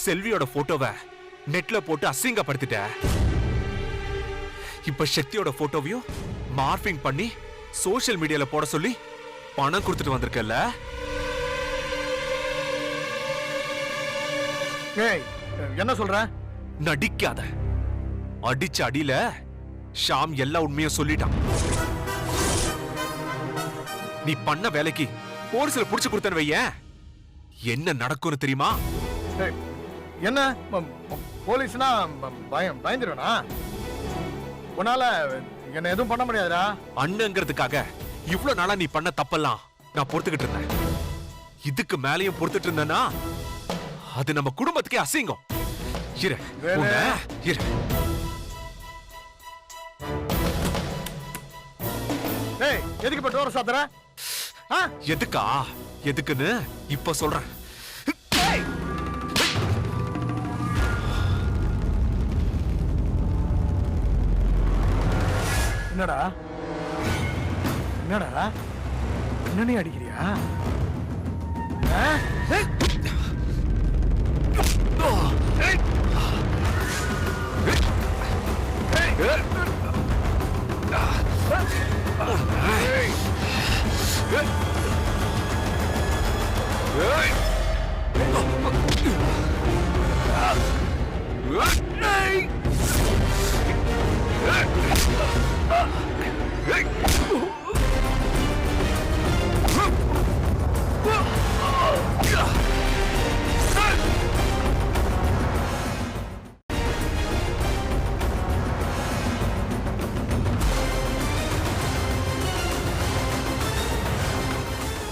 செல்வியோட போட்டோவை நெட்ல போட்டு அசிங்கப்படுத்திட்ட. இப்ப சக்தியோட போட்டோவையும் மார்பிங் பண்ணி சோசியல் மீடியால போட சொல்லி பணம் கொடுத்துட்டு வந்திருக்கல. என்ன சொல்ற? நடிக்காத. அடிச்ச அடியில ஷாம் எல்லா உண்மையும் சொல்லிட்டான். நீ பண்ண வேலைக்கு போலீஸ்ல புடிச்சு கொடுத்தன வைய என்ன நடக்கும்னு தெரியுமா? என்ன போலீஸ்னா பயந்துருவனா? உன்னால என்ன எதுவும் பண்ண முடியாதுடா. அண்ணங்கிறதுக்காக இவ்வளவு நாளா நீ பண்ண தப்பெல்லாம் நான் பொறுத்துக்கிட்டு இருந்தேன். இதுக்கு மேலையும் பொறுத்துட்டு இருந்தேன்னா அது நம்ம குடும்பத்துக்கே அசிங்கம். இரு இரு. எதுக்கு இப்ப டோர் சாத்துற? எதுக்கா? எதுக்குன்னு இப்ப சொல்றேன். என்னடா என்னடா என்ன அடிக்கிறியா?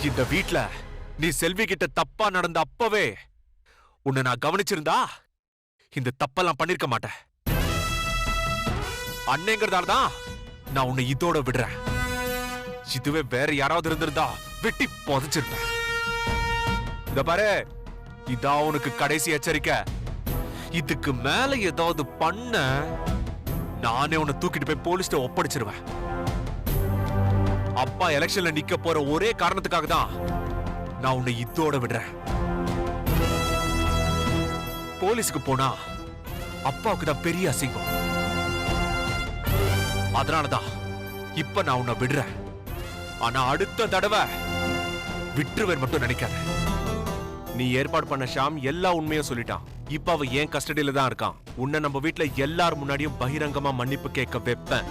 இந்த வீட்ல நீ செல்வி கிட்ட தப்பா நடந்த அப்பவே உன்னை நான் கவனிச்சிருந்தா இந்த தப்பெல்லாம் பண்ணிருக்க மாட்டேன். அண்ணேங்கிறதாலதான் நான் உன்னை இதோட விடுறேன். இதுவே வேற யாராவது இருந்திருந்தா வெட்டி புதைச்சிருப்பேன். இத பாரு, இதான் உனக்கு கடைசி எச்சரிக்கை. இதுக்கு மேல ஏதாவது பண்ண நானே உன்னை தூக்கிட்டு போய் போலீஸ்ல ஒப்படைச்சிருவேன். அப்பா எலெக்ஷன்ல நிக்க போற ஒரே காரணத்துக்காக தான் நான் உன்னை இதோட விடுறேன். போலீஸுக்கு போனா அப்பாவுக்கு தான் பெரிய அசிங்கம். அதனாலதான் இப்ப நான் உன்னை விடுறேன். ஆனா அடுத்த தடவை விட்டுருவேன் மட்டும் நினைக்காத. நீ ஏற்பாடு பண்ண ஷாம் எல்லா உண்மையும் சொல்லிட்டான். இப்ப அவ ஏன் கஸ்டடியில தான் இருக்கான். உன்னை நம்ம வீட்டுல எல்லார் முன்னாடியும் பகிரங்கமா மன்னிப்பு கேட்க வைப்பேன்.